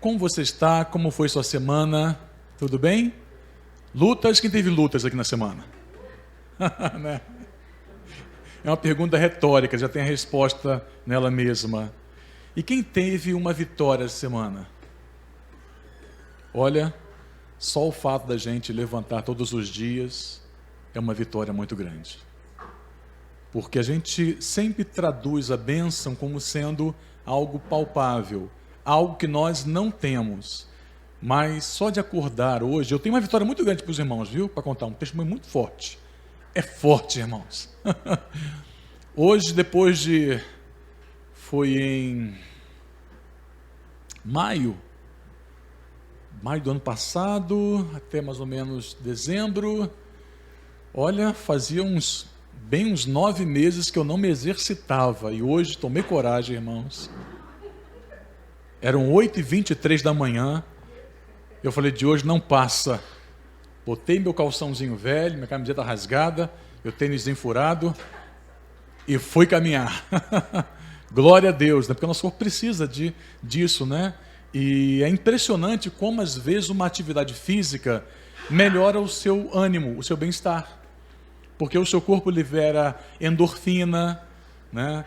Como você está? Como foi sua semana? Tudo bem? Lutas? Quem teve lutas aqui na semana? Né? É uma pergunta retórica, já tem a resposta nela mesma. E quem teve uma vitória essa semana? Olha, só o fato da gente levantar todos os dias é uma vitória muito grande. Porque a gente sempre traduz a bênção como sendo algo palpável, algo que nós não temos. Mas só de acordar hoje, eu tenho uma vitória muito grande para os irmãos, viu? Para contar um testemunho muito forte. É forte, irmãos. Hoje, foi em maio do ano passado, até mais ou menos dezembro. Olha, fazia uns 9 meses que eu não me exercitava. E hoje tomei coragem, irmãos. Eram 8h23 da manhã. Eu falei, de hoje não passa. Botei meu calçãozinho velho, minha camiseta rasgada, meu tênis furado e fui caminhar. Glória a Deus, né? Porque o nosso corpo precisa disso, né? E é impressionante como às vezes uma atividade física melhora o seu ânimo, o seu bem-estar. Porque o seu corpo libera endorfina, né?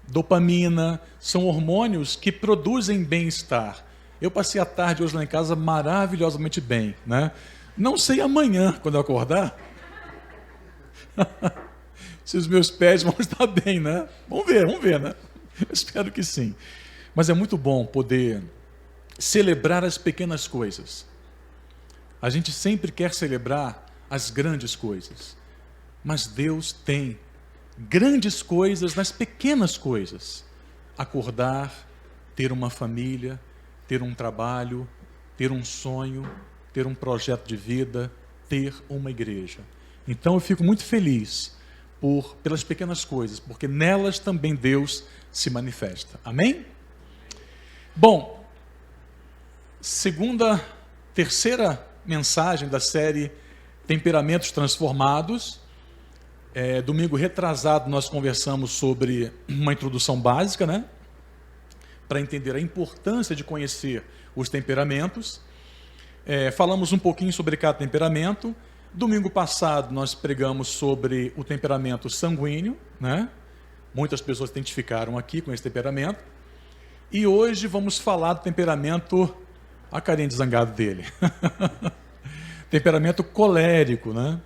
Dopamina, são hormônios que produzem bem-estar. Eu passei a tarde hoje lá em casa maravilhosamente bem, né? Não sei amanhã, quando eu acordar, se os meus pés vão estar bem, né? Vamos ver, né? Eu espero que sim. Mas é muito bom poder celebrar as pequenas coisas. A gente sempre quer celebrar as grandes coisas, mas Deus tem grandes coisas nas pequenas coisas. Acordar, ter uma família, ter um trabalho, ter um sonho, ter um projeto de vida, ter uma igreja. Então eu fico muito feliz pelas pequenas coisas, porque nelas também Deus se manifesta. Amém? Bom, terceira mensagem da série Temperamentos Transformados. Domingo retrasado nós conversamos sobre uma introdução básica, né? Para entender a importância de conhecer os temperamentos. Falamos um pouquinho sobre cada temperamento. Domingo passado nós pregamos sobre o temperamento sanguíneo, né? Muitas pessoas se identificaram aqui com esse temperamento. E hoje vamos falar do temperamento, a carinha de zangado dele, temperamento colérico, né?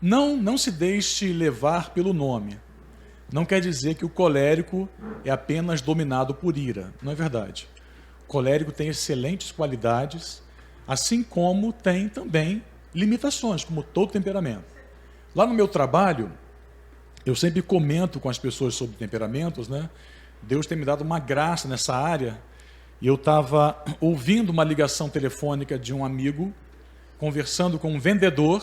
Não se deixe levar pelo nome. Não quer dizer que o colérico é apenas dominado por ira. Não é verdade. O colérico tem excelentes qualidades, assim como tem também limitações, como todo temperamento. Lá no meu trabalho, eu sempre comento com as pessoas sobre temperamentos, né? Deus tem me dado uma graça nessa área. E eu estava ouvindo uma ligação telefônica de um amigo, conversando com um vendedor.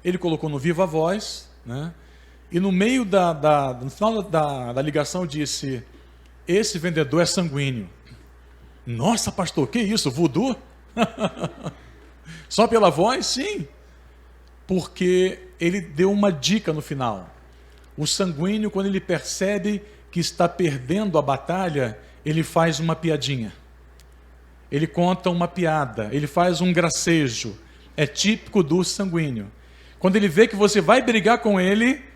Ele colocou no Viva Voz, né? E no meio no final da ligação disse, esse vendedor é sanguíneo. Nossa, pastor, que isso? Voodoo? Só pela voz? Sim. Porque ele deu uma dica no final. O sanguíneo, quando ele percebe que está perdendo a batalha, ele faz uma piadinha. Ele conta uma piada, ele faz um gracejo. É típico do sanguíneo. Quando ele vê que você vai brigar com ele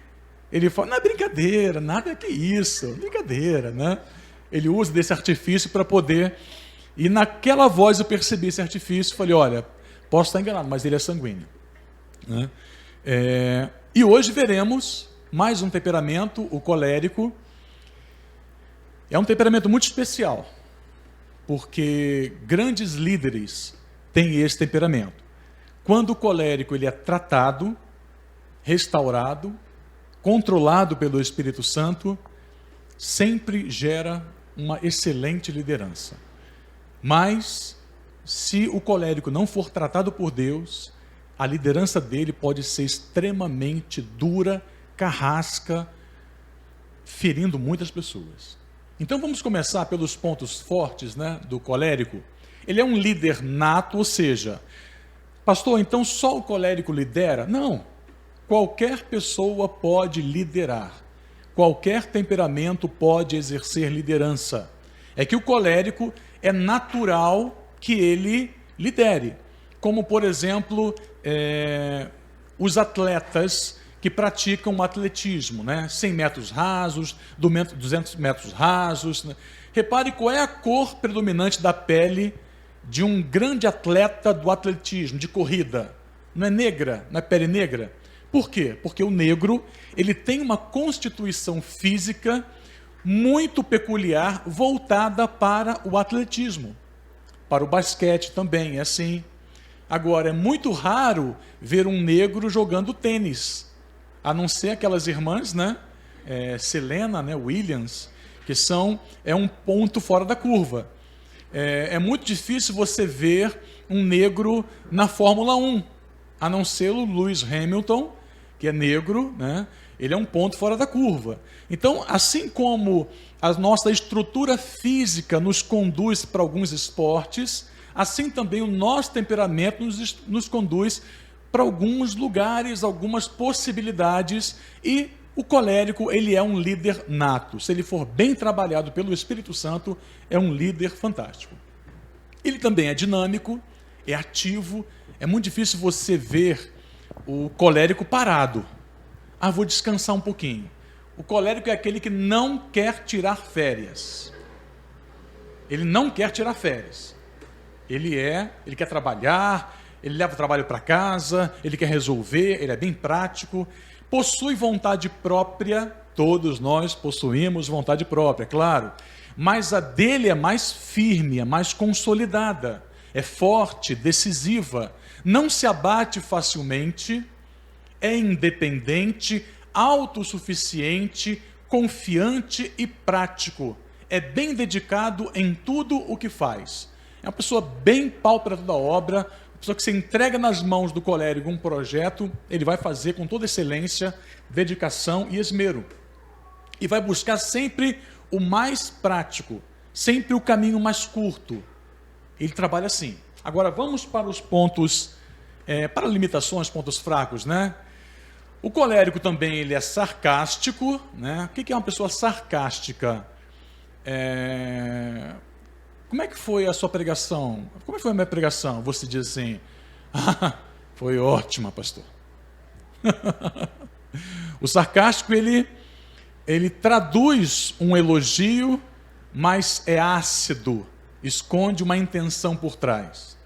fala, não é brincadeira, nada que isso, brincadeira, né? Ele usa desse artifício para poder... E naquela voz eu percebi esse artifício, falei, olha, posso estar enganado, mas ele é sanguíneo, né? E hoje veremos mais um temperamento, o colérico. É um temperamento muito especial, porque grandes líderes têm esse temperamento. Quando o colérico ele é tratado, restaurado, controlado pelo Espírito Santo, sempre gera uma excelente liderança. Mas, se o colérico não for tratado por Deus, a liderança dele pode ser extremamente dura, carrasca, ferindo muitas pessoas. Então vamos começar pelos pontos fortes, né, do colérico. Ele é um líder nato, ou seja, pastor, então só o colérico lidera? Não. Qualquer pessoa pode liderar. Qualquer temperamento pode exercer liderança. É que o colérico é natural que ele lidere. Como, por exemplo, os atletas que praticam o atletismo, né? 100 metros rasos, 200 metros rasos. Né? Repare qual é a cor predominante da pele de um grande atleta do atletismo, de corrida. Não é negra, não é pele negra. Por quê? Porque o negro ele tem uma constituição física muito peculiar, voltada para o atletismo. Para o basquete também é assim. Agora, é muito raro ver um negro jogando tênis, a não ser aquelas irmãs, né? Selena, né? Williams, que é um ponto fora da curva. É muito difícil você ver um negro na Fórmula 1, a não ser o Lewis Hamilton, que é negro, né? Ele é um ponto fora da curva. Então, assim como a nossa estrutura física nos conduz para alguns esportes, assim também o nosso temperamento nos conduz para alguns lugares, algumas possibilidades, e o colérico, ele é um líder nato. Se ele for bem trabalhado pelo Espírito Santo, é um líder fantástico. Ele também é dinâmico, é ativo, é muito difícil você ver o colérico parado. Vou descansar um pouquinho. O colérico é aquele que não quer tirar férias. Ele não quer tirar férias. Ele quer trabalhar, ele leva o trabalho para casa, ele quer resolver, ele é bem prático, possui vontade própria, todos nós possuímos vontade própria, claro, mas a dele é mais firme, é mais consolidada, é forte, decisiva, não se abate facilmente, é independente, autossuficiente, confiante e prático. É bem dedicado em tudo o que faz. É uma pessoa bem pau para toda obra, uma pessoa que se entrega nas mãos do colérico um projeto, ele vai fazer com toda excelência, dedicação e esmero. E vai buscar sempre o mais prático, sempre o caminho mais curto. Ele trabalha assim. Agora vamos para os pontos, para limitações, pontos fracos, né? O colérico também ele é sarcástico, né? O que é uma pessoa sarcástica? Como é que foi a sua pregação? Como é que foi a minha pregação? Você diz assim, foi ótima, pastor. O sarcástico, ele traduz um elogio, mas é ácido, esconde uma intenção por trás.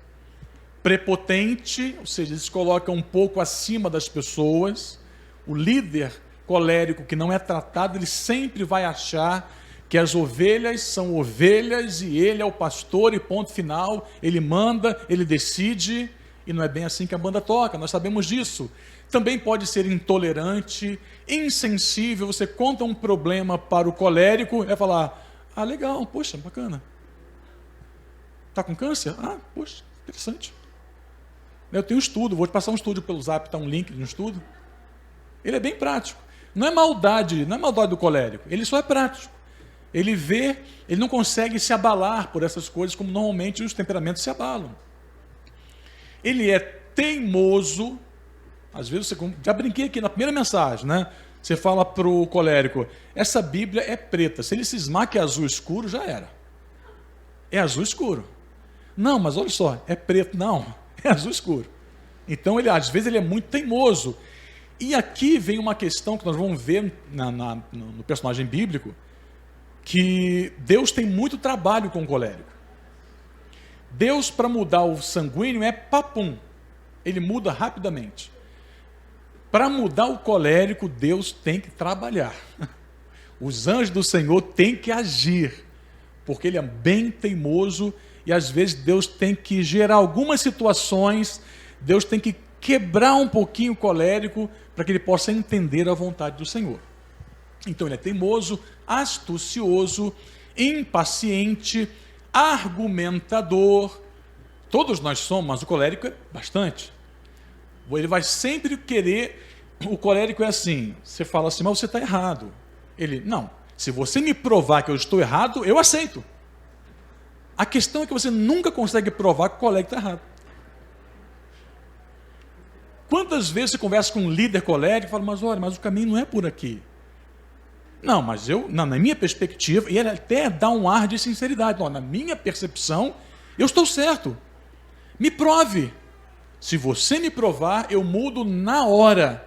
Prepotente, ou seja, ele se coloca um pouco acima das pessoas. O líder colérico que não é tratado, ele sempre vai achar que as ovelhas são ovelhas e ele é o pastor e ponto final, ele manda, ele decide, e não é bem assim que a banda toca, nós sabemos disso. Também pode ser intolerante, insensível, você conta um problema para o colérico, vai falar, legal, poxa, bacana. Está com câncer? Poxa, interessante. Eu tenho um estudo, vou te passar um estudo pelo Zap, está um link de um estudo. Ele é bem prático. Não é maldade do colérico, ele só é prático. Ele vê, ele não consegue se abalar por essas coisas como normalmente os temperamentos se abalam. Ele é teimoso, às vezes você, já brinquei aqui na primeira mensagem, né? Você fala para o colérico, essa Bíblia é preta, se ele cismar que é azul escuro, já era. É azul escuro. Não, mas olha só, é preto. Não, é azul escuro. Então, às vezes, ele é muito teimoso. E aqui vem uma questão que nós vamos ver no personagem bíblico, que Deus tem muito trabalho com o colérico. Deus, para mudar o sanguíneo, é papum. Ele muda rapidamente. Para mudar o colérico, Deus tem que trabalhar. Os anjos do Senhor têm que agir, porque ele é bem teimoso e às vezes Deus tem que gerar algumas situações, Deus tem que quebrar um pouquinho o colérico para que ele possa entender a vontade do Senhor. Então ele é teimoso, astucioso, impaciente, argumentador. Todos nós somos, mas o colérico é bastante. Ele vai sempre querer, o colérico é assim, você fala assim, mas você está errado. Ele, não, se você me provar que eu estou errado, eu aceito. A questão é que você nunca consegue provar que o colérico está errado. Quantas vezes você conversa com um líder colérico e fala, mas olha, mas o caminho não é por aqui. Não, mas na minha perspectiva, e ele até dá um ar de sinceridade. Não, na minha percepção, eu estou certo. Me prove. Se você me provar, eu mudo na hora.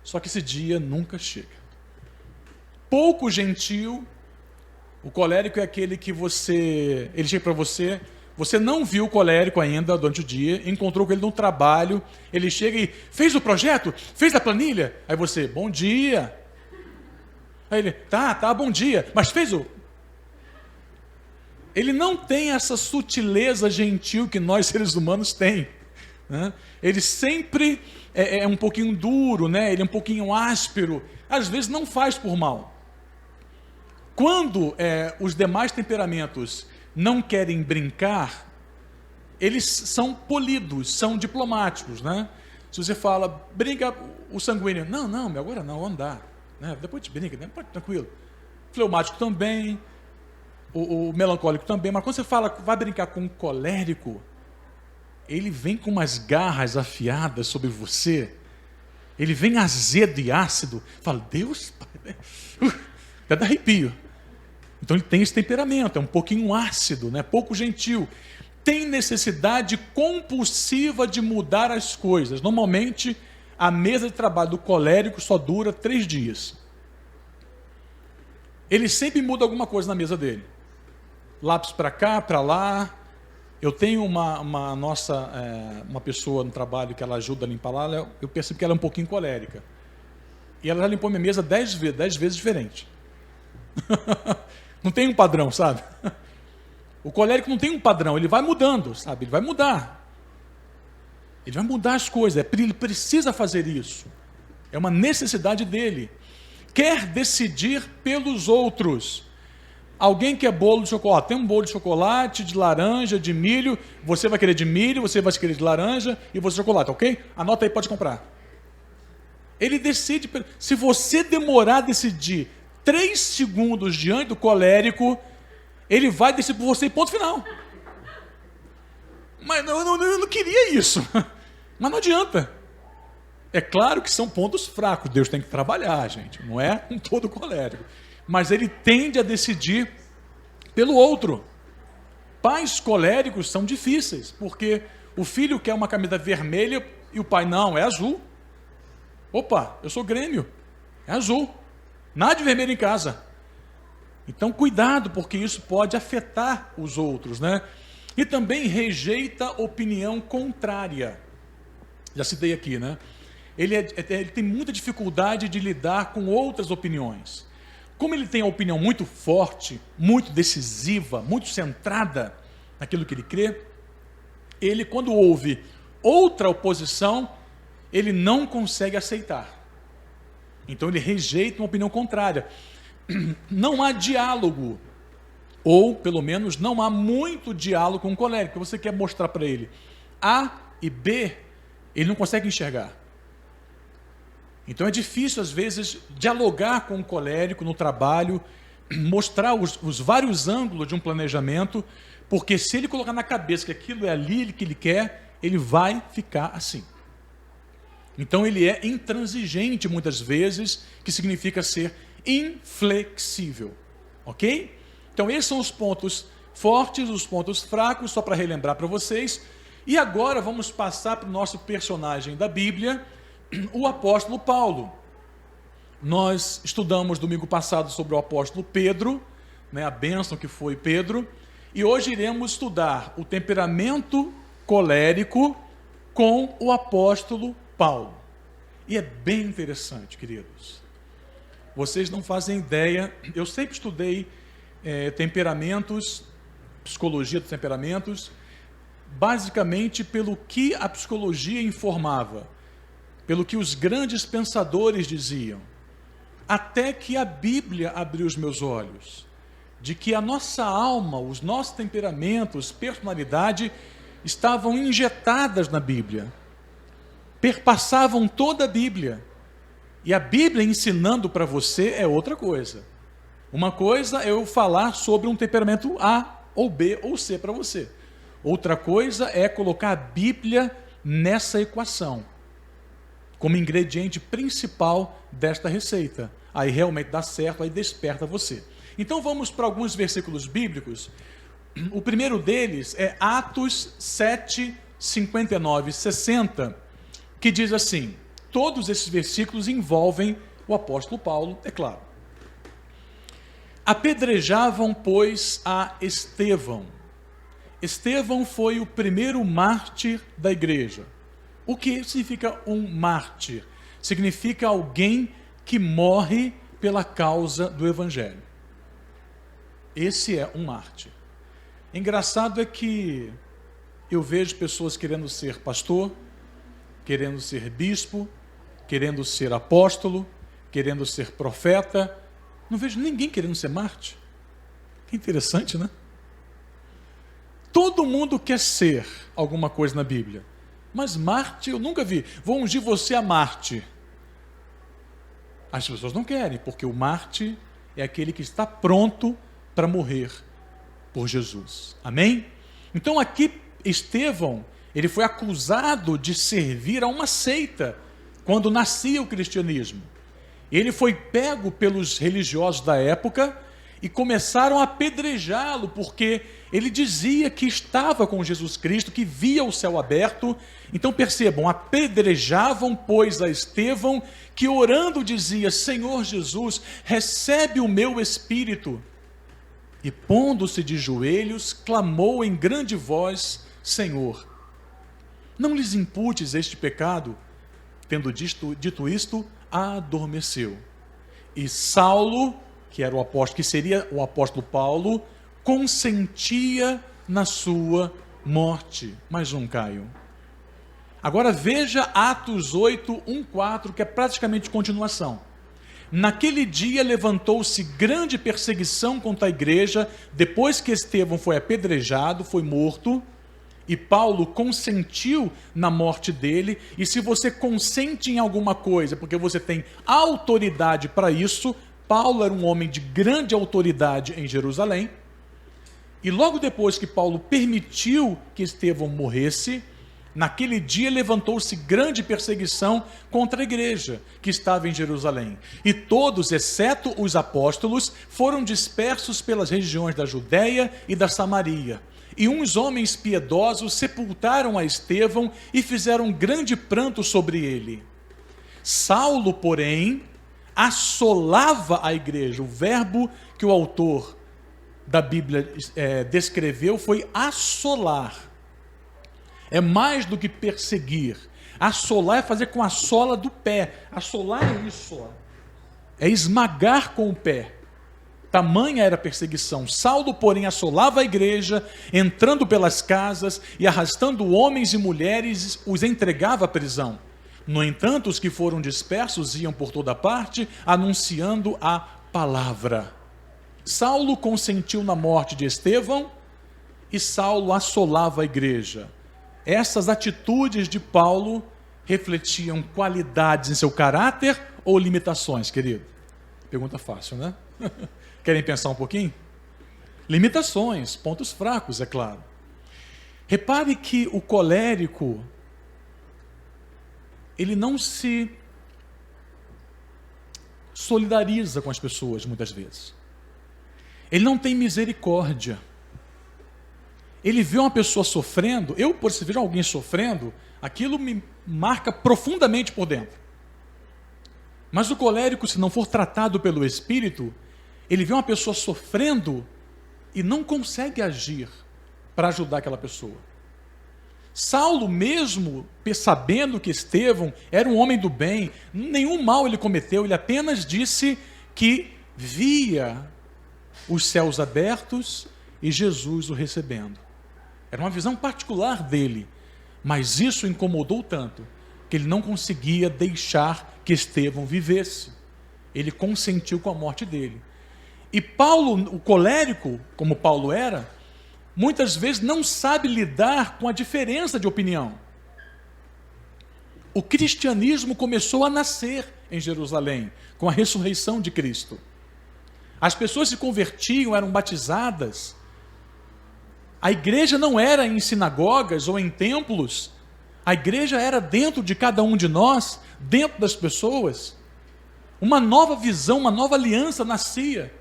Só que esse dia nunca chega. Pouco gentil, o colérico é aquele que ele chega para você, você não viu o colérico ainda durante o dia, encontrou com ele no trabalho, ele chega e fez o projeto? Fez a planilha? Aí você, bom dia. Aí ele, tá, bom dia, mas fez o... Ele não tem essa sutileza gentil que nós seres humanos tem, né? Ele sempre é um pouquinho duro, né? Ele é um pouquinho áspero, às vezes não faz por mal. Quando os demais temperamentos não querem brincar, eles são polidos, são diplomáticos, né? Se você fala, brinca o sanguíneo, não, agora não, vamos andar, né? Depois te brinca, né? Pode, tranquilo. Fleumático também, o melancólico também, mas quando você fala, vai brincar com o colérico, ele vem com umas garras afiadas sobre você, ele vem azedo e ácido, fala, Deus, até dá arrepio. Então ele tem esse temperamento, é um pouquinho ácido, né? Pouco gentil. Tem necessidade compulsiva de mudar as coisas. Normalmente, a mesa de trabalho do colérico só dura 3 dias. Ele sempre muda alguma coisa na mesa dele. Lápis para cá, para lá. Eu tenho uma pessoa no trabalho que ela ajuda a limpar lá, eu percebo que ela é um pouquinho colérica. E ela já limpou minha mesa 10 vezes diferente. Não tem um padrão, sabe? O colérico não tem um padrão, ele vai mudando, sabe? Ele vai mudar. Ele vai mudar as coisas, ele precisa fazer isso. É uma necessidade dele. Quer decidir pelos outros. Alguém quer bolo de chocolate, tem um bolo de chocolate, de laranja, de milho, você vai querer de milho, você vai querer de laranja e você de chocolate, ok? Anota aí, pode comprar. Ele decide, se você demorar a decidir 3 segundos diante do colérico, ele vai decidir por você e ponto final. Mas eu não queria isso. Mas não adianta. É claro que são pontos fracos, Deus tem que trabalhar, gente, não é com todo colérico. Mas ele tende a decidir pelo outro. Pais coléricos são difíceis, porque o filho quer uma camisa vermelha e o pai não, é azul. Opa, eu sou Grêmio, é azul. Nada de vermelho em casa. Então cuidado, porque isso pode afetar os outros, né? E também rejeita opinião contrária. Já citei aqui, né? Ele tem muita dificuldade de lidar com outras opiniões. Como ele tem a opinião muito forte, muito decisiva, muito centrada naquilo que ele crê, ele, quando ouve outra oposição, ele não consegue aceitar. Então ele rejeita uma opinião contrária. Não há diálogo, ou pelo menos não há muito diálogo com o colérico. Você quer mostrar para ele A e B, ele não consegue enxergar. Então é difícil às vezes dialogar com o colérico no trabalho, mostrar os vários ângulos de um planejamento, porque se ele colocar na cabeça que aquilo é ali que ele quer, ele vai ficar assim. Então ele é intransigente muitas vezes, que significa ser inflexível, ok? Então esses são os pontos fortes, os pontos fracos, só para relembrar para vocês. E agora vamos passar para o nosso personagem da Bíblia, o apóstolo Paulo. Nós estudamos domingo passado sobre o apóstolo Pedro, né, a bênção que foi Pedro, e hoje iremos estudar o temperamento colérico com o apóstolo Paulo. E é bem interessante, queridos. Vocês não fazem ideia, eu sempre estudei temperamentos, psicologia dos temperamentos, basicamente pelo que a psicologia informava, pelo que os grandes pensadores diziam, até que a Bíblia abriu os meus olhos, de que a nossa alma, os nossos temperamentos, personalidade, estavam injetadas na Bíblia, perpassavam toda a Bíblia, e a Bíblia ensinando para você é outra coisa. Uma coisa é eu falar sobre um temperamento A, ou B, ou C para você. Outra coisa é colocar a Bíblia nessa equação, como ingrediente principal desta receita. aí realmente dá certo, aí desperta você. Então vamos para alguns versículos bíblicos. O primeiro deles é Atos 7, 59 e 60, que diz assim, todos esses versículos envolvem o apóstolo Paulo, é claro. Apedrejavam, pois, a Estevão. Estevão foi o primeiro mártir da igreja. O que significa um mártir? Significa alguém que morre pela causa do evangelho. Esse é um mártir. Engraçado é que eu vejo pessoas querendo ser pastor, querendo ser bispo, querendo ser apóstolo, querendo ser profeta. Não vejo ninguém querendo ser mártir. Que interessante, né? Todo mundo quer ser alguma coisa na Bíblia. Mas mártir eu nunca vi. Vou ungir você a mártir. As pessoas não querem, porque o mártir é aquele que está pronto para morrer por Jesus. Amém? Então aqui Estevão, ele foi acusado de servir a uma seita quando nascia o cristianismo. Ele foi pego pelos religiosos da época e começaram a apedrejá-lo, porque ele dizia que estava com Jesus Cristo, que via o céu aberto. Então percebam, apedrejavam, pois, a Estevão, que orando dizia, Senhor Jesus, recebe o meu espírito. E pondo-se de joelhos, clamou em grande voz, Senhor, não lhes imputes este pecado. Tendo dito isto, adormeceu. E Saulo, que era o apóstolo, que seria o apóstolo Paulo, consentia na sua morte. Mais um, Caio. Agora veja Atos 8, 1, 4, que é praticamente continuação. Naquele dia levantou-se grande perseguição contra a igreja, depois que Estevão foi apedrejado, foi morto, e Paulo consentiu na morte dele. E se você consente em alguma coisa, porque você tem autoridade para isso, Paulo era um homem de grande autoridade em Jerusalém, e logo depois que Paulo permitiu que Estevão morresse, naquele dia levantou-se grande perseguição contra a igreja que estava em Jerusalém. E todos, exceto os apóstolos, foram dispersos pelas regiões da Judéia e da Samaria. E uns homens piedosos sepultaram a Estevão e fizeram grande pranto sobre ele. Saulo, porém, assolava a igreja. O verbo que o autor da Bíblia descreveu foi assolar. É mais do que perseguir. Assolar é fazer com a sola do pé. Assolar é isso, ó. É esmagar com o pé. Tamanha era a perseguição. Saulo, porém, assolava a igreja, entrando pelas casas e arrastando homens e mulheres, os entregava à prisão. No entanto, os que foram dispersos iam por toda parte, anunciando a palavra. Saulo consentiu na morte de Estevão e Saulo assolava a igreja. Essas atitudes de Paulo refletiam qualidades em seu caráter ou limitações, querido? Pergunta fácil, né? Querem pensar um pouquinho? Limitações, pontos fracos, é claro. Repare que o colérico, ele não se solidariza com as pessoas, muitas vezes. Ele não tem misericórdia. Ele vê uma pessoa sofrendo, se vejo alguém sofrendo, aquilo me marca profundamente por dentro. Mas o colérico, se não for tratado pelo Espírito, ele vê uma pessoa sofrendo e não consegue agir para ajudar aquela pessoa. Saulo, mesmo sabendo que Estevão era um homem do bem, nenhum mal ele cometeu, ele apenas disse que via os céus abertos e Jesus o recebendo. Era uma visão particular dele, mas isso incomodou tanto que ele não conseguia deixar que Estevão vivesse. Ele consentiu com a morte dele. E Paulo, o colérico, como Paulo era, muitas vezes não sabe lidar com a diferença de opinião. O cristianismo começou a nascer em Jerusalém, com a ressurreição de Cristo. As pessoas se convertiam, eram batizadas. A igreja não era em sinagogas ou em templos. A igreja era dentro de cada um de nós, dentro das pessoas. Uma nova visão, uma nova aliança nascia.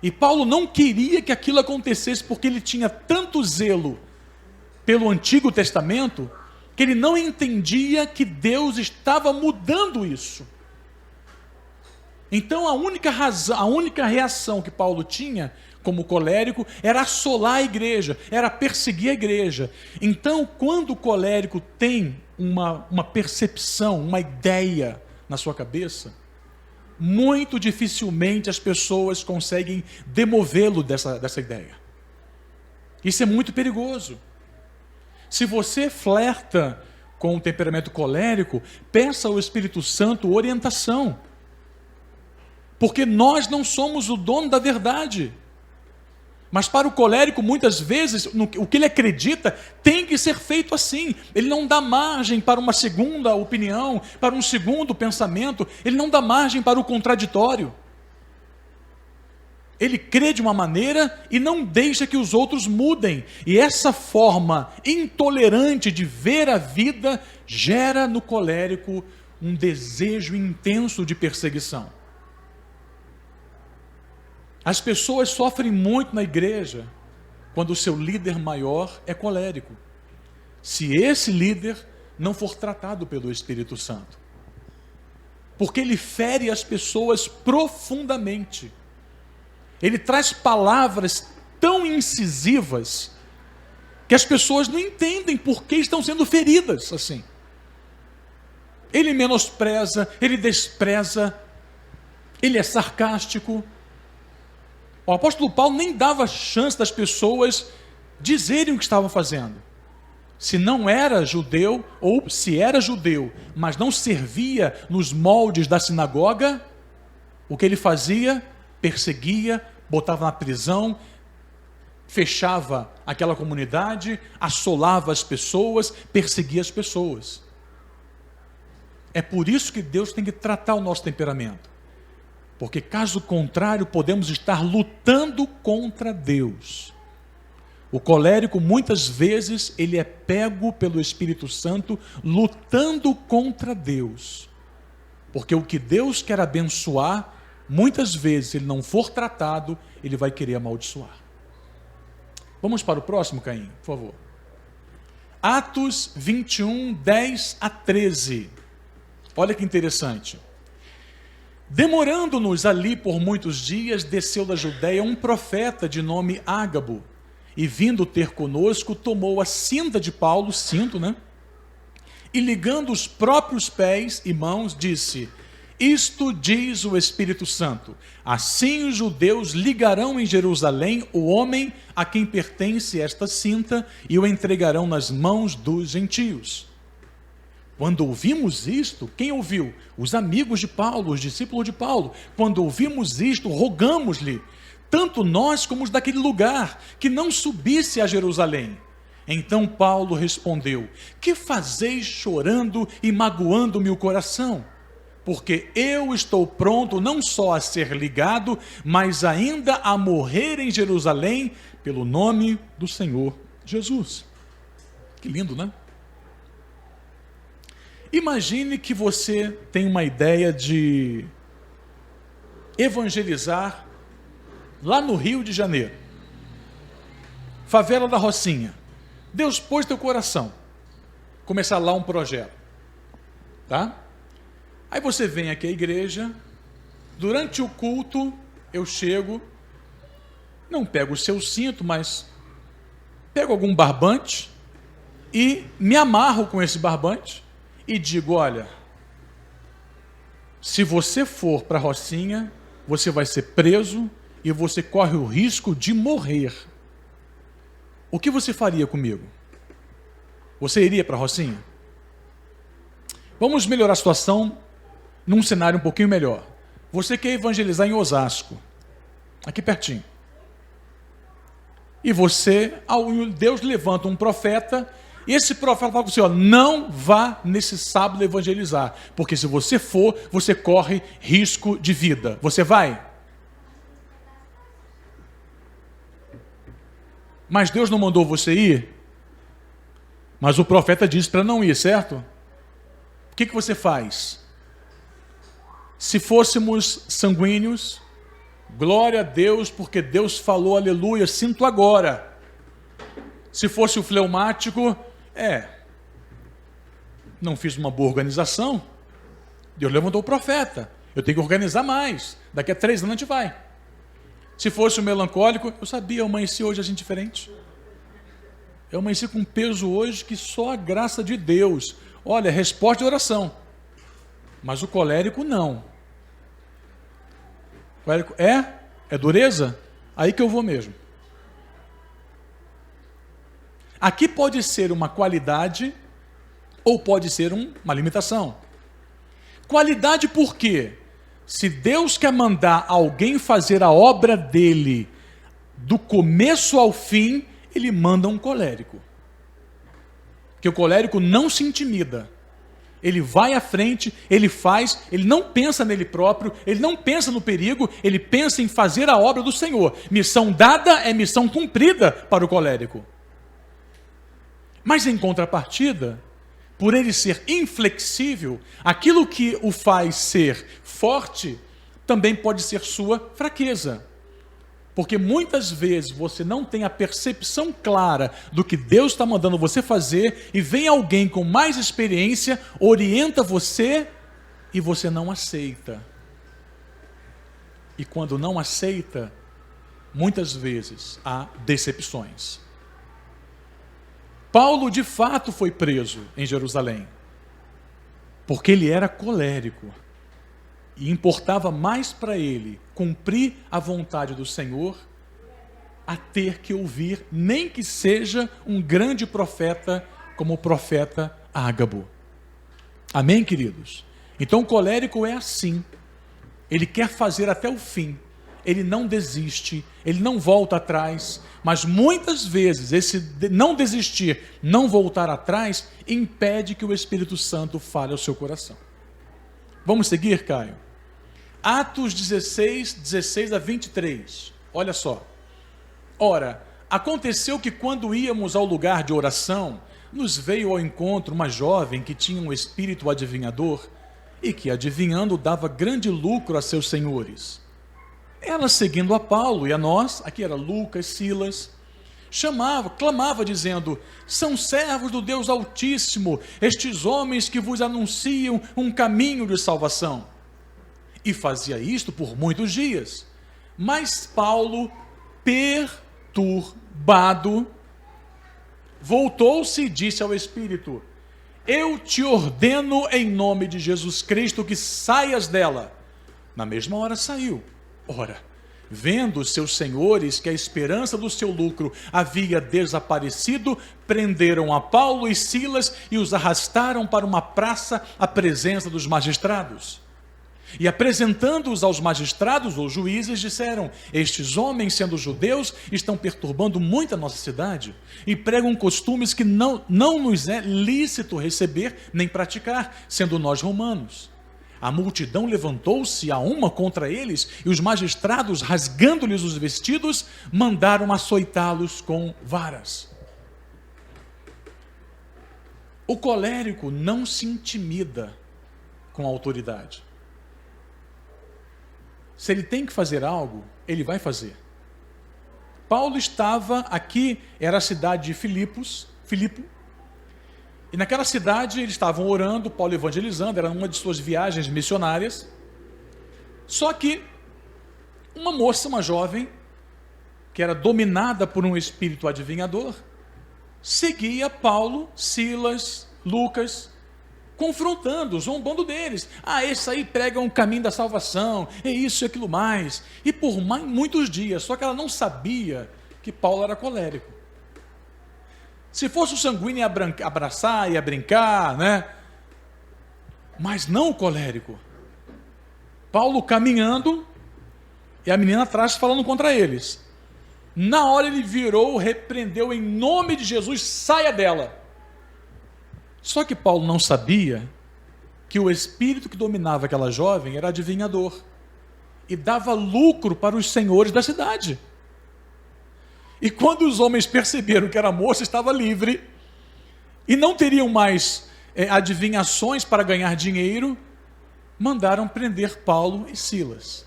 E Paulo não queria que aquilo acontecesse porque ele tinha tanto zelo pelo Antigo Testamento que ele não entendia que Deus estava mudando isso. Então a única reação que Paulo tinha como colérico era assolar a igreja, era perseguir a igreja. Então, quando o colérico tem uma percepção, uma ideia na sua cabeça, muito dificilmente as pessoas conseguem demovê-lo dessa ideia. Isso é muito perigoso. Se você flerta com o temperamento colérico, peça ao Espírito Santo orientação. Porque nós não somos o dono da verdade. Mas para o colérico, muitas vezes, o que ele acredita tem que ser feito assim. Ele não dá margem para uma segunda opinião, para um segundo pensamento. Ele não dá margem para o contraditório. Ele crê de uma maneira e não deixa que os outros mudem. E essa forma intolerante de ver a vida gera no colérico um desejo intenso de perseguição. As pessoas sofrem muito na igreja quando o seu líder maior é colérico. Se esse líder não for tratado pelo Espírito Santo. Porque ele fere as pessoas profundamente. Ele traz palavras tão incisivas que as pessoas não entendem por que estão sendo feridas assim. Ele menospreza, ele despreza, ele é sarcástico. O apóstolo Paulo nem dava chance das pessoas dizerem o que estavam fazendo. Se não era judeu, ou se era judeu, mas não servia nos moldes da sinagoga, o que ele fazia? Perseguia, botava na prisão, fechava aquela comunidade, assolava as pessoas, perseguia as pessoas. É por isso que Deus tem que tratar o nosso temperamento. Porque caso contrário, podemos estar lutando contra Deus. O colérico, muitas vezes, ele é pego pelo Espírito Santo lutando contra Deus. Porque o que Deus quer abençoar, muitas vezes, se ele não for tratado, ele vai querer amaldiçoar. Vamos para o próximo, Caim, por favor. Atos 21, 10 a 13. Olha que interessante. Demorando-nos ali por muitos dias, desceu da Judeia um profeta de nome Ágabo, e vindo ter conosco, tomou a cinta de Paulo, cinto, né? E ligando os próprios pés e mãos, disse: isto diz o Espírito Santo, assim os judeus ligarão em Jerusalém o homem a quem pertence esta cinta e o entregarão nas mãos dos gentios. Quando ouvimos isto, quem ouviu? Os amigos de Paulo, os discípulos de Paulo. Quando ouvimos isto, rogamos-lhe, tanto nós como os daquele lugar, que não subisse a Jerusalém. Então Paulo respondeu: que fazeis chorando e magoando-me o coração? Porque eu estou pronto não só a ser ligado, mas ainda a morrer em Jerusalém, pelo nome do Senhor Jesus. Que lindo, né? Imagine que você tem uma ideia de evangelizar lá no Rio de Janeiro, favela da Rocinha. Deus pôs teu coração, começar lá um projeto, tá? Aí você vem aqui à igreja, durante o culto eu chego, não pego o seu cinto, mas pego algum barbante e me amarro com esse barbante e digo: olha, se você for para a Rocinha, você vai ser preso e você corre o risco de morrer. O que você faria comigo? Você iria para a Rocinha? Vamos melhorar a situação num cenário um pouquinho melhor. Você quer evangelizar em Osasco, aqui pertinho. E Deus levanta um profeta, e esse profeta fala com você: ó, não vá nesse sábado evangelizar, porque se você for, você corre risco de vida. Você vai? Mas Deus não mandou você ir? Mas o profeta disse para não ir, certo? O que você faz? Se fôssemos sanguíneos, glória a Deus, porque Deus falou, aleluia, sinto agora. Se fosse o fleumático, não fiz uma boa organização, Deus levantou o profeta, eu tenho que organizar mais, daqui a 3 anos a gente vai. Se fosse o melancólico, eu sabia, eu amanheci hoje assim diferente. Eu amanheci com um peso hoje que só a graça de Deus. Olha, resposta de oração. Mas o colérico não. O colérico é dureza? Aí que eu vou mesmo. Aqui pode ser uma qualidade ou pode ser uma limitação. Qualidade por quê? Se Deus quer mandar alguém fazer a obra dele do começo ao fim, ele manda um colérico. Porque o colérico não se intimida. Ele vai à frente, ele faz, ele não pensa nele próprio, ele não pensa no perigo, ele pensa em fazer a obra do Senhor. Missão dada é missão cumprida para o colérico. Mas em contrapartida, por ele ser inflexível, aquilo que o faz ser forte também pode ser sua fraqueza. Porque muitas vezes você não tem a percepção clara do que Deus está mandando você fazer e vem alguém com mais experiência, orienta você e você não aceita. E quando não aceita, muitas vezes há decepções. Paulo de fato foi preso em Jerusalém, porque ele era colérico. E importava mais para ele cumprir a vontade do Senhor a ter que ouvir, nem que seja um grande profeta como o profeta Ágabo. Amém, queridos? Então o colérico é assim. Ele quer fazer até o fim. Ele não desiste, ele não volta atrás. Mas muitas vezes esse não desistir, não voltar atrás, impede que o Espírito Santo fale ao seu coração. Vamos seguir, Caio? Atos 16, 16 a 23. Olha só. Ora, aconteceu que quando íamos ao lugar de oração, nos veio ao encontro uma jovem que tinha um espírito adivinhador e que, adivinhando, dava grande lucro a seus senhores. Ela, seguindo a Paulo e a nós, aqui era Lucas, Silas, clamava dizendo: são servos do Deus Altíssimo, estes homens que vos anunciam um caminho de salvação. E fazia isto por muitos dias. Mas Paulo, perturbado, voltou-se e disse ao Espírito: eu te ordeno em nome de Jesus Cristo que saias dela. Na mesma hora saiu. Ora, vendo os seus senhores que a esperança do seu lucro havia desaparecido, prenderam a Paulo e Silas e os arrastaram para uma praça à presença dos magistrados. E apresentando-os aos magistrados ou juízes, disseram: estes homens, sendo judeus, estão perturbando muito a nossa cidade e pregam costumes que não nos é lícito receber nem praticar, sendo nós romanos. A multidão levantou-se a uma contra eles e os magistrados, rasgando-lhes os vestidos, mandaram açoitá-los com varas. O colérico não se intimida com a autoridade. Se ele tem que fazer algo, ele vai fazer. Paulo estava aqui, era a cidade de Filipo, e naquela cidade eles estavam orando, Paulo evangelizando, era uma de suas viagens missionárias. Só que uma moça, uma jovem, que era dominada por um espírito adivinhador, seguia Paulo, Silas, Lucas, confrontando, zombando deles. Esse aí prega um caminho da salvação, é isso e aquilo mais. E por muitos dias, só que ela não sabia que Paulo era colérico. Se fosse o sanguíneo, ia abraçar, ia brincar, né? Mas não o colérico. Paulo caminhando e a menina atrás falando contra eles. Na hora ele virou, repreendeu em nome de Jesus: saia dela. Só que Paulo não sabia que o espírito que dominava aquela jovem era adivinhador e dava lucro para os senhores da cidade. E quando os homens perceberam que a moça estava livre e não teriam mais adivinhações para ganhar dinheiro, mandaram prender Paulo e Silas.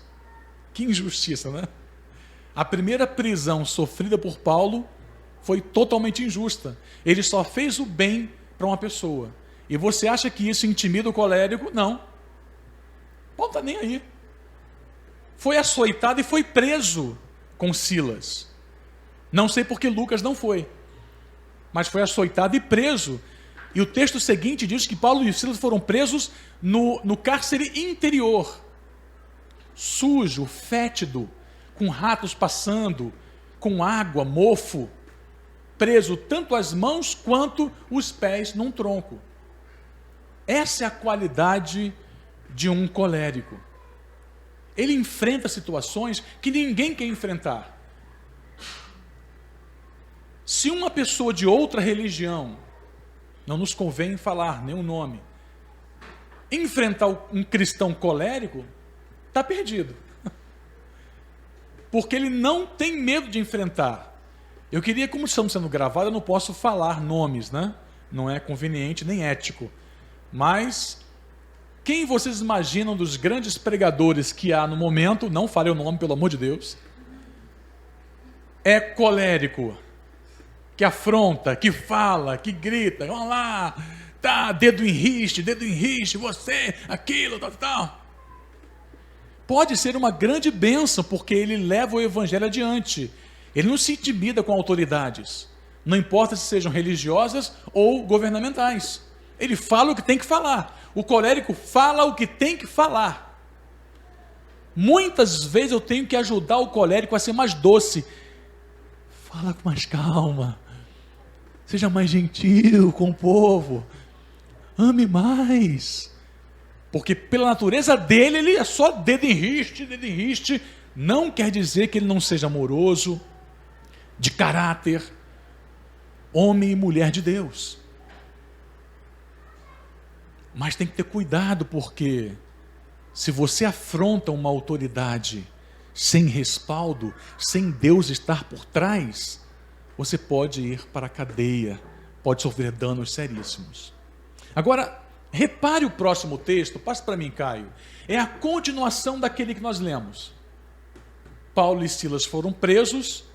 Que injustiça, né? A primeira prisão sofrida por Paulo foi totalmente injusta. Ele só fez o bem para uma pessoa. E você acha que isso intimida o colérico? Não. Paulo está nem aí. Foi açoitado e foi preso com Silas. Não sei porque Lucas não foi. Mas foi açoitado e preso. E o texto seguinte diz que Paulo e Silas foram presos no cárcere interior. Sujo, fétido, com ratos passando, com água, mofo. Preso tanto as mãos quanto os pés num tronco. Essa é a qualidade de um colérico. Ele enfrenta situações que ninguém quer enfrentar. Se uma pessoa de outra religião, não nos convém falar nenhum nome, enfrentar um cristão colérico, está perdido. Porque ele não tem medo de enfrentar. Eu queria, como estamos sendo gravados, eu não posso falar nomes, né? Não é conveniente nem ético. Mas quem vocês imaginam dos grandes pregadores que há no momento, não fale o nome, pelo amor de Deus, é colérico, que afronta, que fala, que grita, vamos lá, tá, dedo em riste, você, aquilo, tal. Pode ser uma grande bênção, porque ele leva o evangelho adiante. Ele não se intimida com autoridades, não importa se sejam religiosas ou governamentais. Ele fala o que tem que falar. O colérico fala o que tem que falar. Muitas vezes eu tenho que ajudar o colérico a ser mais doce. Fala com mais calma. Seja mais gentil com o povo. Ame mais. Porque pela natureza dele, ele é só dedo em riste. Não quer dizer que ele não seja amoroso, de caráter, homem e mulher de Deus. Mas tem que ter cuidado, porque se você afronta uma autoridade sem respaldo, sem Deus estar por trás, você pode ir para a cadeia, pode sofrer danos seríssimos. Agora, repare o próximo texto, passe para mim, Caio. É a continuação daquele que nós lemos. Paulo e Silas foram presos,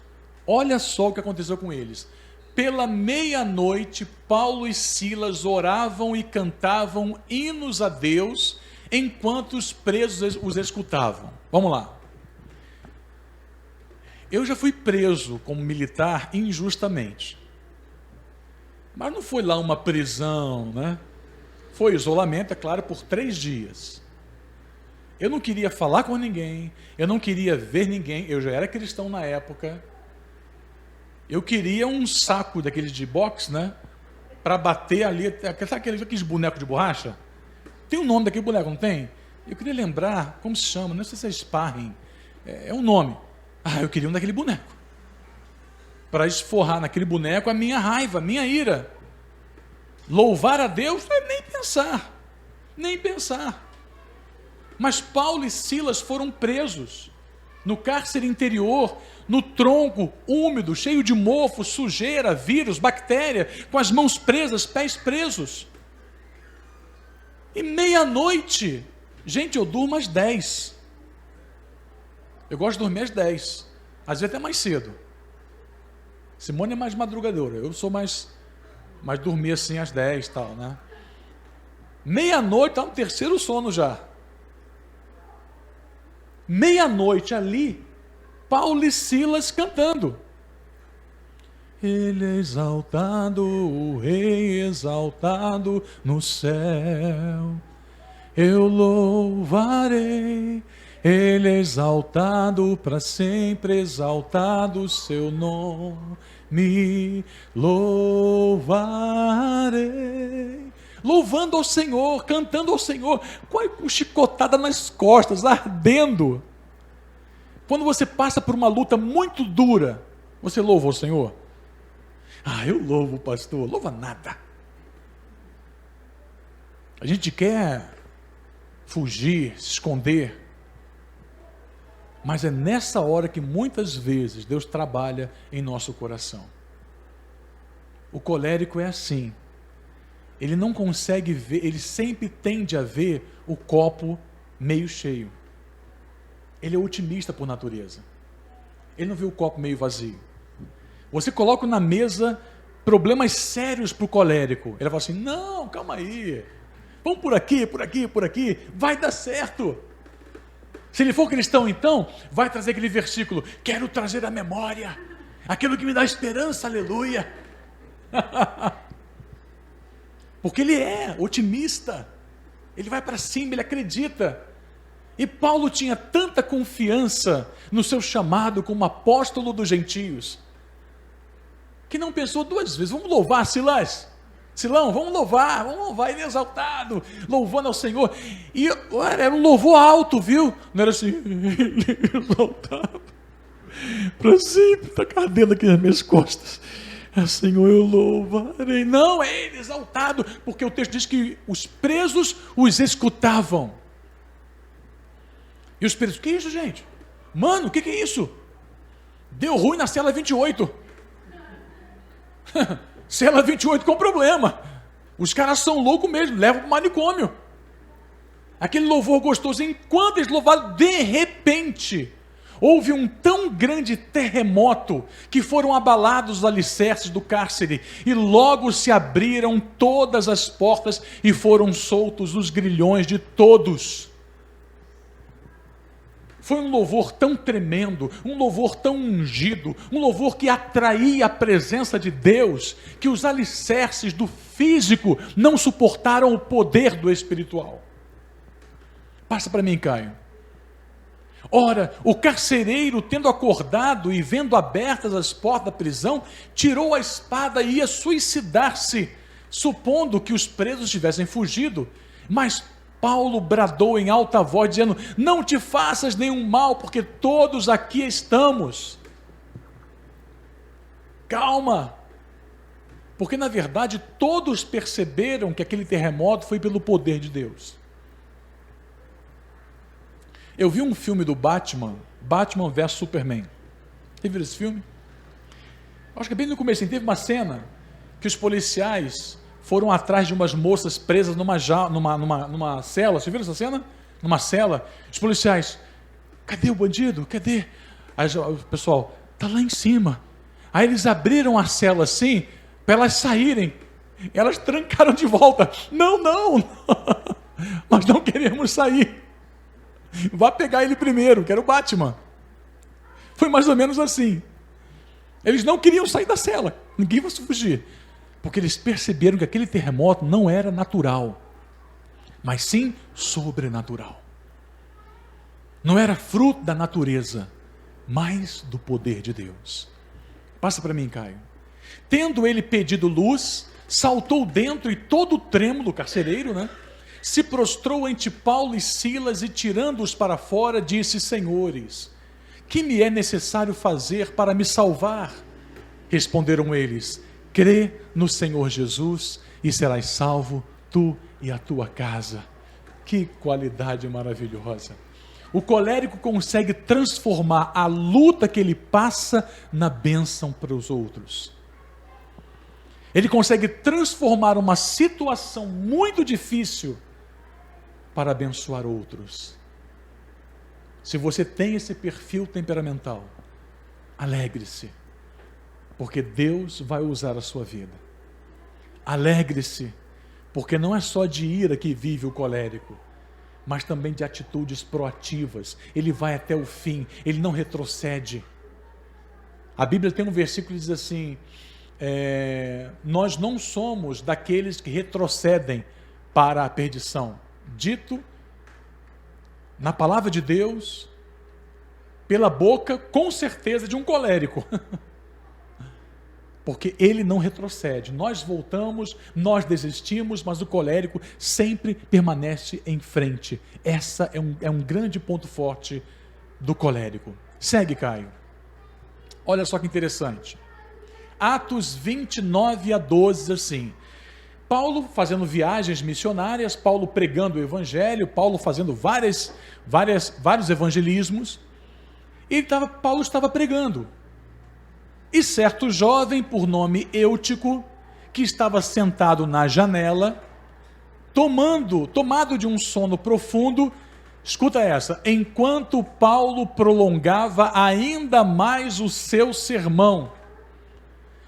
olha só o que aconteceu com eles. Pela meia-noite, Paulo e Silas oravam e cantavam hinos a Deus, enquanto os presos os escutavam. Vamos lá. Eu já fui preso como militar injustamente. Mas não foi lá uma prisão, né? Foi isolamento, é claro, por 3 dias. Eu não queria falar com ninguém, eu não queria ver ninguém, eu já era cristão na época. Eu queria um saco daqueles de boxe, né? Para bater ali, sabe aqueles bonecos de borracha? Tem um nome daquele boneco, não tem? Eu queria lembrar, como se chama, não sei se é sparring, é um nome. Eu queria um daquele boneco. Para esforrar naquele boneco a minha raiva, a minha ira. Louvar a Deus, nem pensar. Mas Paulo e Silas foram presos no cárcere interior, no tronco úmido, cheio de mofo, sujeira, vírus, bactéria, com as mãos presas, pés presos. E meia-noite, gente, eu durmo às 10. Eu gosto de dormir às 10, às vezes até mais cedo. Simone é mais madrugadora, eu sou mais dormir assim às 10 e tal, né? Meia-noite, está no terceiro sono já. Meia-noite ali, Paulo e Silas cantando. Ele é exaltado, o Rei exaltado no céu. Eu louvarei, Ele é exaltado para sempre, exaltado o seu nome. Louvarei. Louvando ao Senhor, cantando ao Senhor, com chicotada nas costas, ardendo. Quando você passa por uma luta muito dura, você louva ao Senhor? Eu louvo, pastor. Louva nada. A gente quer fugir, se esconder, mas é nessa hora que muitas vezes Deus trabalha em nosso coração. O colérico é assim. Ele não consegue ver, ele sempre tende a ver o copo meio cheio. Ele é otimista por natureza. Ele não vê o copo meio vazio. Você coloca na mesa problemas sérios para o colérico. Ele fala assim, não, calma aí. Vamos por aqui, por aqui, por aqui. Vai dar certo. Se ele for cristão, então, vai trazer aquele versículo. Quero trazer à memória aquilo que me dá esperança, aleluia. Porque ele é otimista. Ele vai para cima, ele acredita. E Paulo tinha tanta confiança no seu chamado como apóstolo dos gentios, que não pensou duas vezes, vamos louvar Silas, Silão, vamos louvar, ele é exaltado, louvando ao Senhor, e era um louvor alto, viu? Não era assim, exaltado, para sempre, está ardendo aqui nas minhas costas, Senhor, eu louvarei, não, é ele exaltado, porque o texto diz que os presos os escutavam. E os presos, o que é isso, gente? Mano, o que é isso? Deu ruim na cela 28. Cela 28 com problema. Os caras são loucos mesmo, levam para o manicômio. Aquele louvor gostoso, enquanto eles louvaram, de repente, houve um tão grande terremoto que foram abalados os alicerces do cárcere e logo se abriram todas as portas e foram soltos os grilhões de todos. Foi um louvor tão tremendo, um louvor tão ungido, um louvor que atraía a presença de Deus, que os alicerces do físico não suportaram o poder do espiritual. Passa para mim, Caio. Ora, o carcereiro, tendo acordado e vendo abertas as portas da prisão, tirou a espada e ia suicidar-se, supondo que os presos tivessem fugido, mas Paulo bradou em alta voz, dizendo, não te faças nenhum mal, porque todos aqui estamos. Calma, porque na verdade todos perceberam que aquele terremoto foi pelo poder de Deus. Eu vi um filme do Batman vs Superman. Você viu esse filme? Acho que bem no começo, teve uma cena que os policiais foram atrás de umas moças presas numa cela. Você viu essa cena? Numa cela. Os policiais, cadê o bandido? Cadê? Aí o pessoal, está lá em cima. Aí eles abriram a cela assim, para elas saírem. Elas trancaram de volta. Não, nós não queremos sair. Vá pegar ele primeiro, que era o Batman. Foi mais ou menos assim. Eles não queriam sair da cela. Ninguém vai fugir. Porque eles perceberam que aquele terremoto não era natural, mas sim sobrenatural. Não era fruto da natureza, mas do poder de Deus. Passa para mim, Caio. Tendo ele pedido luz, saltou dentro e todo trêmulo, carcereiro, se prostrou ante Paulo e Silas e tirando-os para fora, disse, senhores, que me é necessário fazer para me salvar? Responderam eles, crê no Senhor Jesus e serás salvo, tu e a tua casa. Que qualidade maravilhosa. O colérico consegue transformar a luta que ele passa na bênção para os outros. Ele consegue transformar uma situação muito difícil para abençoar outros. Se você tem esse perfil temperamental, alegre-se, porque Deus vai usar a sua vida. Alegre-se, porque não é só de ira que vive o colérico, mas também de atitudes proativas. Ele vai até o fim, ele não retrocede. A Bíblia tem um versículo que diz assim, nós não somos daqueles que retrocedem para a perdição. Dito na palavra de Deus, pela boca, com certeza, de um colérico. Porque ele não retrocede. Nós voltamos, nós desistimos, mas o colérico sempre permanece em frente. Essa é um grande ponto forte do colérico. Segue, Caio. Olha só que interessante. Atos 29 a 12, assim. Paulo fazendo viagens missionárias, Paulo pregando o evangelho, Paulo fazendo vários evangelismos. E Paulo estava pregando. E certo jovem, por nome Eutico, que estava sentado na janela, tomado de um sono profundo, Escuta essa. Enquanto Paulo prolongava ainda mais o seu sermão,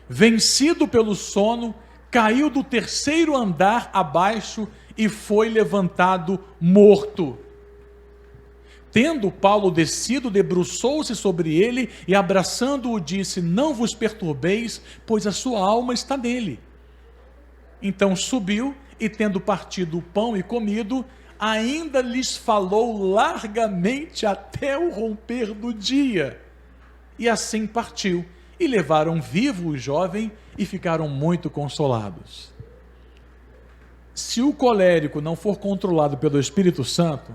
vencido pelo sono, caiu do terceiro andar abaixo e foi levantado morto. Tendo Paulo descido, debruçou-se sobre ele e, abraçando-o, disse: não vos perturbeis, pois a sua alma está nele. Então subiu e, tendo partido o pão e comido, ainda lhes falou largamente até o romper do dia. E assim partiu, e levaram vivo o jovem e ficaram muito consolados. Se o colérico não for controlado pelo Espírito Santo,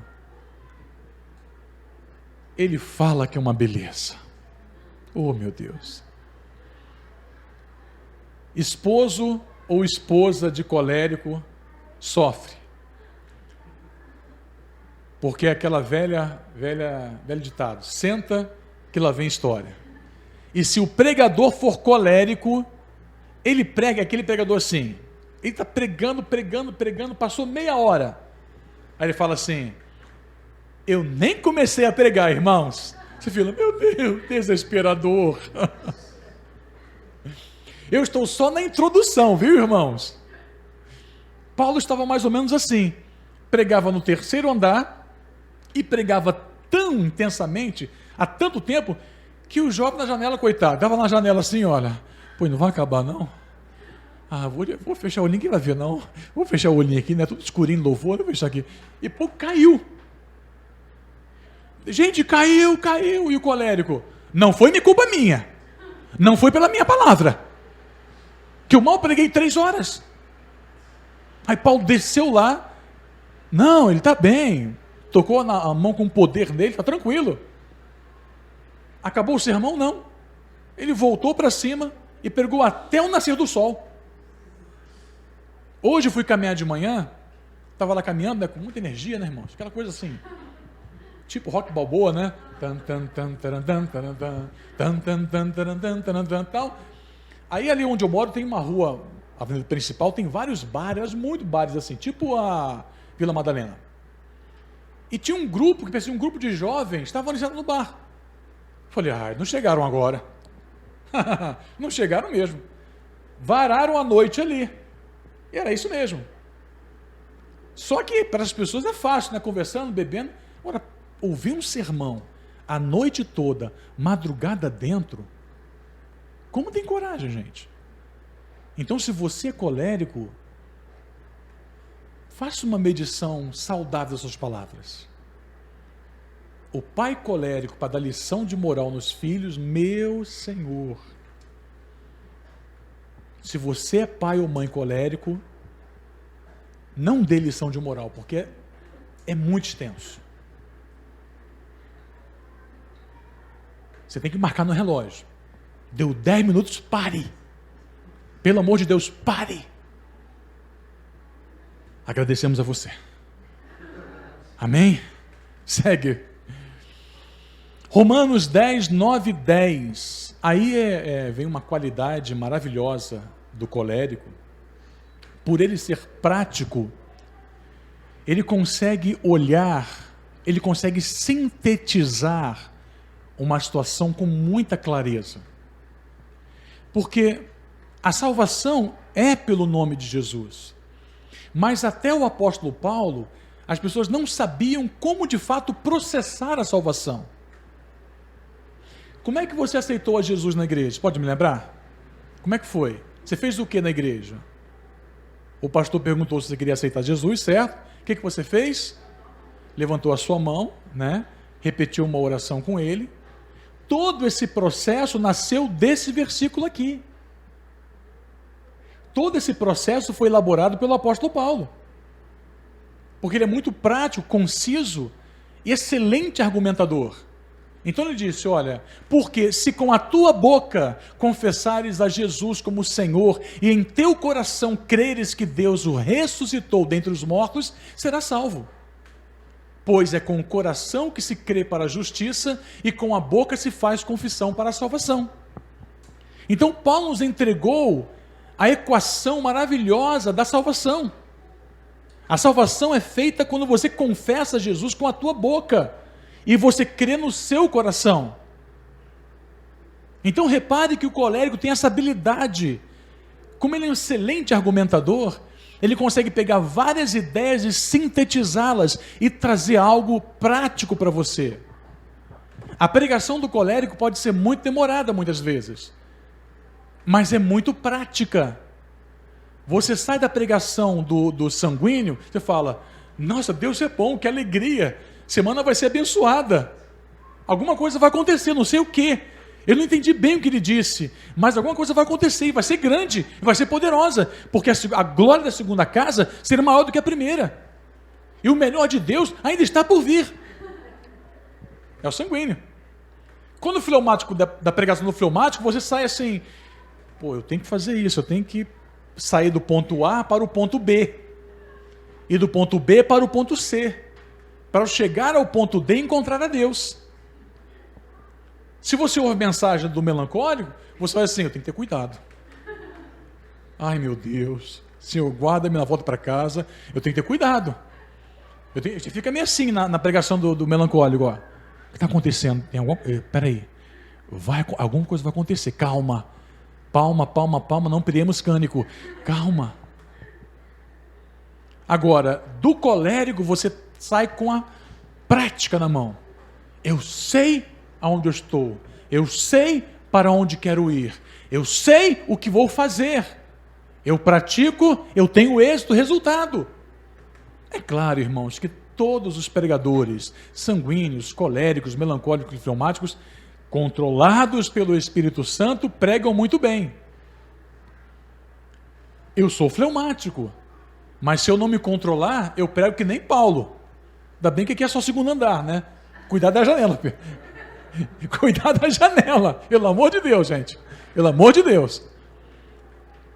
ele fala que é uma beleza. Oh, meu Deus. Esposo ou esposa de colérico sofre. Porque é aquela velho ditado: senta que lá vem história. E se o pregador for colérico, ele prega, aquele pregador assim, ele está pregando, passou meia hora. Aí ele fala assim: eu nem comecei a pregar, irmãos. Você fala: meu Deus, desesperador. Eu estou só na introdução, viu, irmãos? Paulo estava mais ou menos assim, pregava no terceiro andar e pregava tão intensamente, há tanto tempo, que o jovem na janela, coitado, estava na janela assim, olha, pô, não vai acabar não? Ah, vou fechar o olhinho, que vai ver não? Vou fechar o olhinho aqui, né? Tudo escurinho, louvor, vou fechar aqui. E pô, caiu. Gente, caiu. E o colérico: não foi nem culpa minha. Não foi pela minha palavra. Que eu mal preguei 3 horas. Aí Paulo desceu lá. Não, ele está bem. Tocou a mão com o poder dele, está tranquilo. Acabou o sermão? Não. Ele voltou para cima e pregou até o nascer do sol. Hoje eu fui caminhar de manhã. Estava lá caminhando, né, com muita energia, né, irmãos? Aquela coisa assim, tipo Rock Balboa, né? Tal. Aí ali onde eu moro tem uma rua, a avenida principal, tem vários bares, muito bares assim, tipo a Vila Madalena. E tinha um grupo, que parecia um grupo de jovens, estavam ali no bar. Falei: não chegaram agora. Não chegaram mesmo. Vararam a noite ali. E era isso mesmo. Só que para as pessoas é fácil, né? Conversando, bebendo. Agora, ouvir um sermão a noite toda, madrugada dentro, como tem coragem, gente? Então, se você é colérico, faça uma medição saudável das suas palavras. O pai colérico, para dar lição de moral nos filhos, meu Senhor. Se você é pai ou mãe colérico, não dê lição de moral, porque é muito extenso. Você tem que marcar no relógio. Deu 10 minutos, pare. Pelo amor de Deus, pare. Agradecemos a você. Amém? Segue. Romanos 10, 9 e 10. Aí vem uma qualidade maravilhosa do colérico. Por ele ser prático, ele consegue olhar, ele consegue sintetizar uma situação com muita clareza. Porque a salvação é pelo nome de Jesus. Mas até o apóstolo Paulo, as pessoas não sabiam como de fato processar a salvação. Como é que você aceitou a Jesus na igreja? Pode me lembrar? Como é que foi? Você fez o que na igreja? O pastor perguntou se você queria aceitar Jesus, certo? O que você fez? Levantou a sua mão, né? Repetiu uma oração com ele. Todo esse processo nasceu desse versículo aqui. Todo esse processo foi elaborado pelo apóstolo Paulo. Porque ele é muito prático, conciso e excelente argumentador. Então ele disse: olha, porque se com a tua boca confessares a Jesus como Senhor e em teu coração creres que Deus o ressuscitou dentre os mortos, serás salvo. Pois é com o coração que se crê para a justiça e com a boca se faz confissão para a salvação. Então Paulo nos entregou a equação maravilhosa da salvação. A salvação é feita quando você confessa Jesus com a tua boca e você crê no seu coração. Então repare que o colérico tem essa habilidade. Como ele é um excelente argumentador, ele consegue pegar várias ideias e sintetizá-las e trazer algo prático para você. A pregação do colérico pode ser muito demorada muitas vezes, mas é muito prática. Você sai da pregação do sanguíneo, você fala, nossa, Deus é bom, que alegria, semana vai ser abençoada, alguma coisa vai acontecer, não sei o quê. Eu não entendi bem o que ele disse, mas alguma coisa vai acontecer, e vai ser grande, e vai ser poderosa, porque a glória da segunda casa será maior do que a primeira. E o melhor de Deus ainda está por vir. É o sanguíneo. Quando o fleumático, da pregação do fleumático, você sai assim, pô, eu tenho que fazer isso, eu tenho que sair do ponto A para o ponto B, e do ponto B para o ponto C, para chegar ao ponto D e encontrar a Deus. Se você ouve a mensagem do melancólico, você vai assim, eu tenho que ter cuidado. Ai meu Deus, Senhor, guarda-me na volta para casa, eu tenho que ter cuidado. Você fica meio assim na pregação do melancólico, ó. O que está acontecendo? Peraí, alguma coisa vai acontecer, calma. Palma, palma, palma, não priemos cânico, calma. Agora, do colérico você sai com a prática na mão. Eu sei aonde eu estou, eu sei para onde quero ir, eu sei o que vou fazer, eu pratico, eu tenho êxito, resultado. É claro, irmãos, que todos os pregadores, sanguíneos, coléricos, melancólicos e fleumáticos, controlados pelo Espírito Santo, pregam muito bem. Eu sou fleumático, mas se eu não me controlar, eu prego que nem Paulo. Ainda bem que aqui é só segundo andar, né? Cuidado da janela, cuidado da janela, pelo amor de Deus, gente, pelo amor de Deus.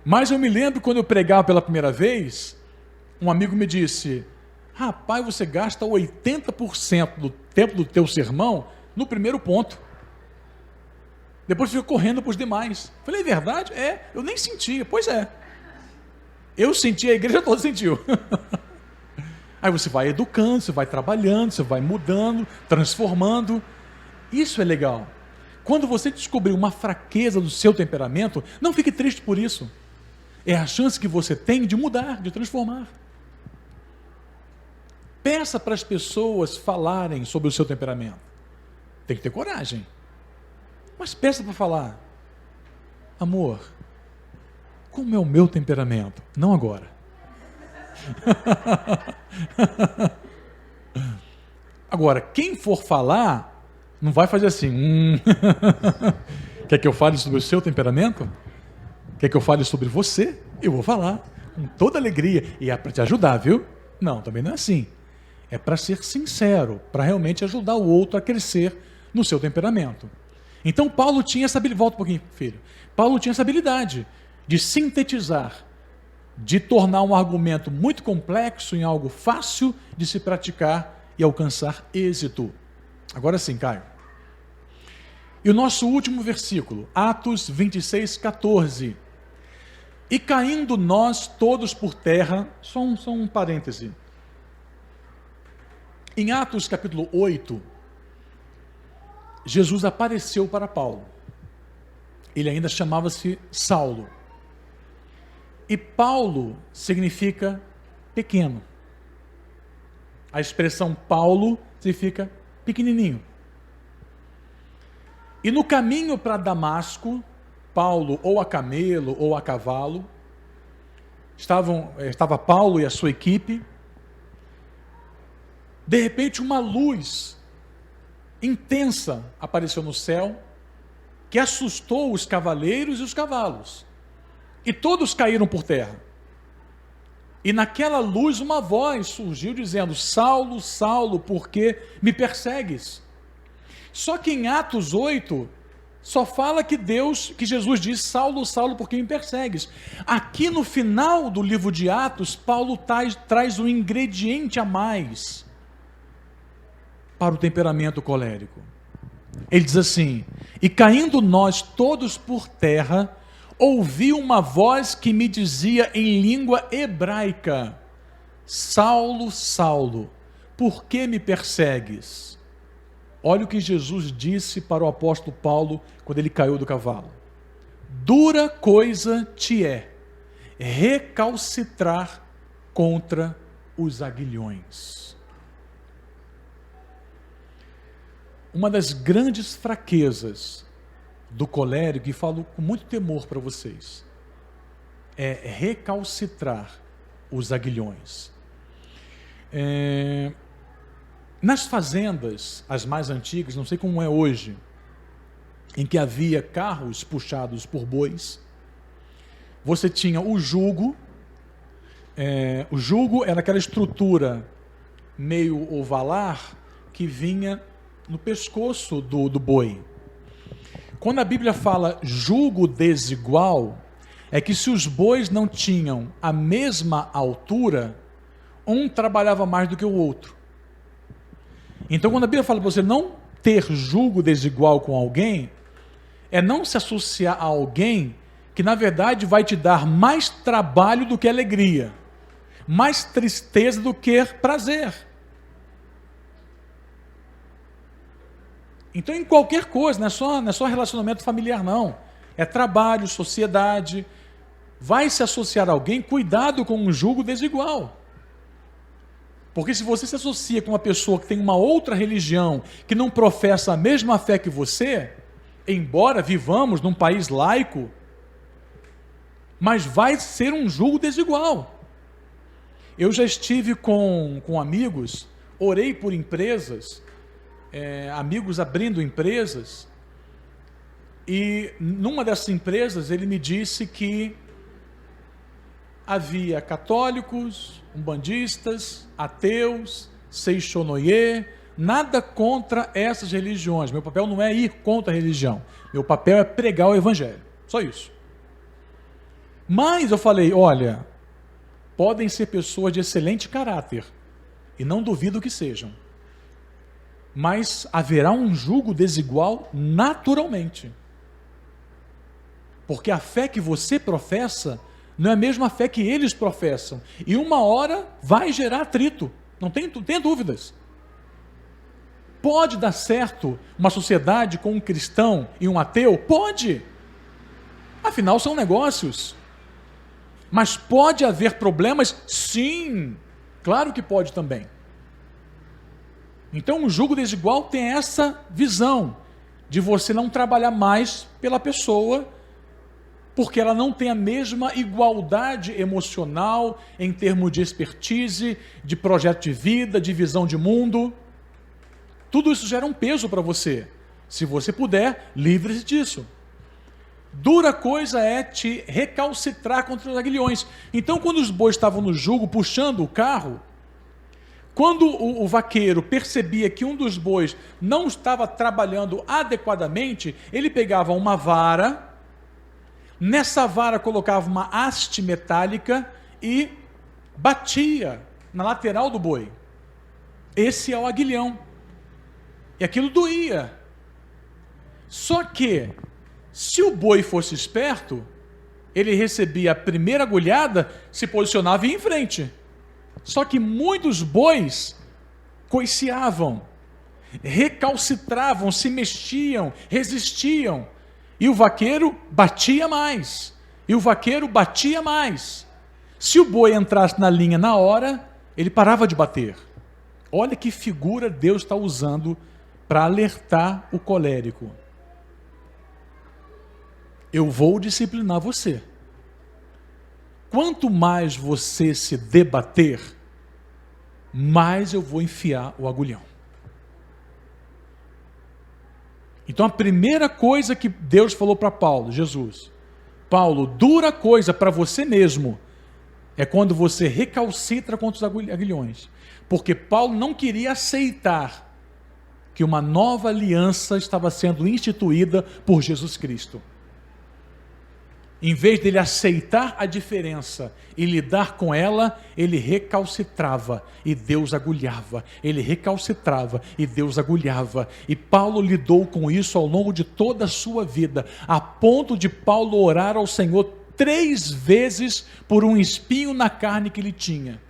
Mas eu me lembro quando eu pregava pela primeira vez, um amigo me disse, rapaz, você gasta 80% do tempo do teu sermão no primeiro ponto, depois fica correndo para os demais. Falei, é verdade? É, eu nem sentia. Pois é, eu senti, a igreja toda sentiu. Aí você vai educando, você vai trabalhando, você vai mudando, transformando. Isso é legal. Quando você descobrir uma fraqueza do seu temperamento, não fique triste por isso. É a chance que você tem de mudar, de transformar. Peça para as pessoas falarem sobre o seu temperamento. Tem que ter coragem. Mas peça para falar. Amor, como é o meu temperamento? Não agora. Agora, quem for falar, não vai fazer assim. Quer que eu fale sobre o seu temperamento? Quer que eu fale sobre você? Eu vou falar com toda alegria. E é para te ajudar, viu? Não, também não é assim. É para ser sincero, para realmente ajudar o outro a crescer no seu temperamento. Então Paulo tinha essa habilidade, volta um pouquinho, filho. Paulo tinha essa habilidade de sintetizar, de tornar um argumento muito complexo em algo fácil de se praticar e alcançar êxito. Agora sim, Caio. E o nosso último versículo, Atos 26, 14. E caindo nós todos por terra, só um parêntese. Em Atos capítulo 8, Jesus apareceu para Paulo. Ele ainda chamava-se Saulo. E Paulo significa pequeno. A expressão Paulo significa pequenininho. E no caminho para Damasco, Paulo ou a camelo ou a cavalo, estava Paulo e a sua equipe. De repente uma luz intensa apareceu no céu, que assustou os cavaleiros e os cavalos. E todos caíram por terra. E naquela luz uma voz surgiu dizendo, Saulo, Saulo, por que me persegues? Só que em Atos 8, só fala que Jesus diz, Saulo, Saulo, por que me persegues? Aqui no final do livro de Atos, Paulo traz um ingrediente a mais para o temperamento colérico. Ele diz assim, e caindo nós todos por terra, ouvi uma voz que me dizia em língua hebraica, Saulo, Saulo, por que me persegues? Olha o que Jesus disse para o apóstolo Paulo quando ele caiu do cavalo. Dura coisa te é recalcitrar contra os aguilhões. Uma das grandes fraquezas do colérico, e falo com muito temor para vocês, é recalcitrar os aguilhões. Nas fazendas, as mais antigas, não sei como é hoje, em que havia carros puxados por bois, você tinha o jugo. O jugo era aquela estrutura meio ovalar que vinha no pescoço do boi. Quando a Bíblia fala jugo desigual, é que se os bois não tinham a mesma altura, um trabalhava mais do que o outro. Então, quando a Bíblia fala para você não ter jugo desigual com alguém, é não se associar a alguém que, na verdade, vai te dar mais trabalho do que alegria, mais tristeza do que prazer. Então, em qualquer coisa, não é só relacionamento familiar, não. É trabalho, sociedade. Vai se associar a alguém, cuidado com um jugo desigual. Porque se você se associa com uma pessoa que tem uma outra religião, que não professa a mesma fé que você, embora vivamos num país laico, mas vai ser um jugo desigual. Eu já estive com amigos, orei por empresas, amigos abrindo empresas, e numa dessas empresas ele me disse que havia católicos, umbandistas, ateus, seixonoye, nada contra essas religiões. Meu papel não é ir contra a religião, meu papel é pregar o evangelho, só isso. Mas eu falei, olha, podem ser pessoas de excelente caráter, e não duvido que sejam, mas haverá um jugo desigual naturalmente, porque a fé que você professa não é a mesma fé que eles professam, e uma hora vai gerar atrito, não tenha dúvidas. Pode dar certo uma sociedade com um cristão e um ateu? Pode, afinal são negócios. Mas pode haver problemas? Sim, claro que pode também. Então o jugo desigual tem essa visão de você não trabalhar mais pela pessoa, porque ela não tem a mesma igualdade emocional em termos de expertise, de projeto de vida, de visão de mundo. Tudo isso gera um peso para você. Se você puder, livre-se disso. Dura coisa é te recalcitrar contra os aguilhões. Então, quando os bois estavam no jugo, puxando o carro, quando o vaqueiro percebia que um dos bois não estava trabalhando adequadamente, ele pegava uma vara, nessa vara colocava uma haste metálica e batia na lateral do boi. Esse é o aguilhão. E aquilo doía. Só que, se o boi fosse esperto, ele recebia a primeira agulhada, se posicionava e ia em frente. Só que muitos bois coiceavam, recalcitravam, se mexiam, resistiam. E o vaqueiro batia mais. E o vaqueiro batia mais. Se o boi entrasse na linha na hora, ele parava de bater. Olha que figura Deus está usando para alertar o colérico. Eu vou disciplinar você. Quanto mais você se debater, mais eu vou enfiar o agulhão. Então a primeira coisa que Deus falou para Paulo, Jesus, Paulo, dura coisa para você mesmo é quando você recalcitra contra os aguilhões. Porque Paulo não queria aceitar que uma nova aliança estava sendo instituída por Jesus Cristo. Em vez dele aceitar a diferença e lidar com ela, ele recalcitrava e Deus agulhava. Ele recalcitrava e Deus agulhava. E Paulo lidou com isso ao longo de toda a sua vida, a ponto de Paulo orar ao Senhor 3 vezes por um espinho na carne que ele tinha.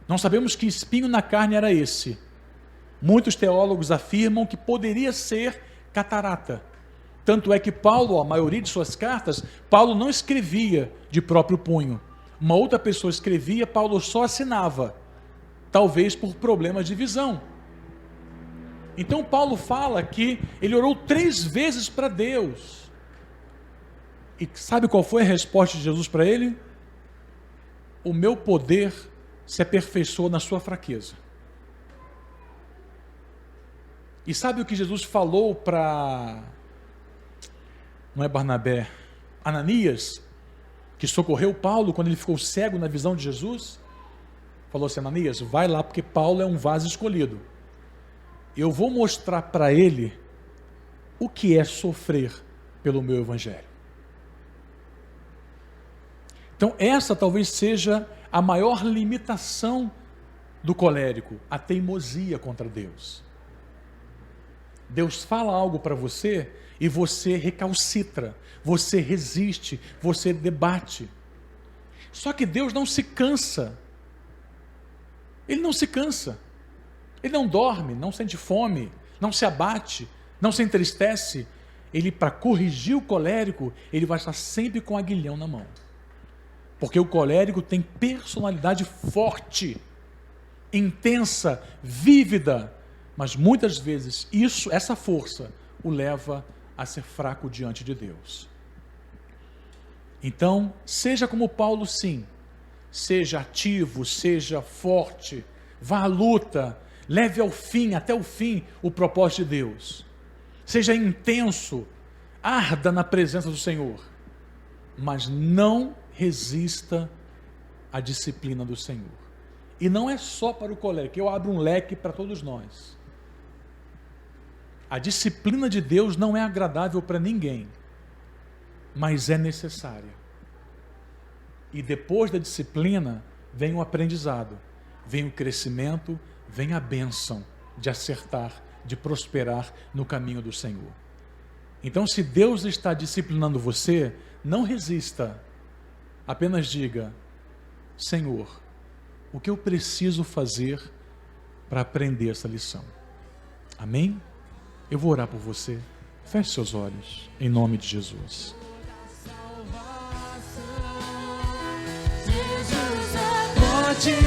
Não sabemos que espinho na carne era esse. Muitos teólogos afirmam que poderia ser catarata. Tanto é que Paulo, a maioria de suas cartas, Paulo não escrevia de próprio punho. Uma outra pessoa escrevia, Paulo só assinava. Talvez por problemas de visão. Então Paulo fala que ele orou 3 vezes para Deus. E sabe qual foi a resposta de Jesus para ele? O meu poder se aperfeiçoa na sua fraqueza. E sabe o que Jesus falou para, não é Barnabé, Ananias, que socorreu Paulo quando ele ficou cego na visão de Jesus? Falou assim: Ananias, vai lá porque Paulo é um vaso escolhido. Eu vou mostrar para ele o que é sofrer pelo meu evangelho. Então essa talvez seja a maior limitação do colérico, a teimosia contra Deus. Deus fala algo para você e você recalcitra, você resiste, você debate. Só que Deus não se cansa. Ele não se cansa. Ele não dorme, não sente fome, não se abate, não se entristece. Ele, para corrigir o colérico, ele vai estar sempre com o aguilhão na mão. Porque o colérico tem personalidade forte, intensa, vívida, mas muitas vezes essa força o leva a ser fraco diante de Deus. Então, seja como Paulo, sim, seja ativo, seja forte, vá à luta, leve ao fim, até o fim, o propósito de Deus. Seja intenso, arda na presença do Senhor, mas não resista à disciplina do Senhor. E não é só para o colérico, eu abro um leque para todos nós. A disciplina de Deus não é agradável para ninguém, mas é necessária. E depois da disciplina vem o aprendizado, vem o crescimento, vem a bênção de acertar, de prosperar no caminho do Senhor. Então, se Deus está disciplinando você, não resista. Apenas diga: Senhor, o que eu preciso fazer para aprender essa lição? Amém? Eu vou orar por você. Feche seus olhos, em nome de Jesus. Pode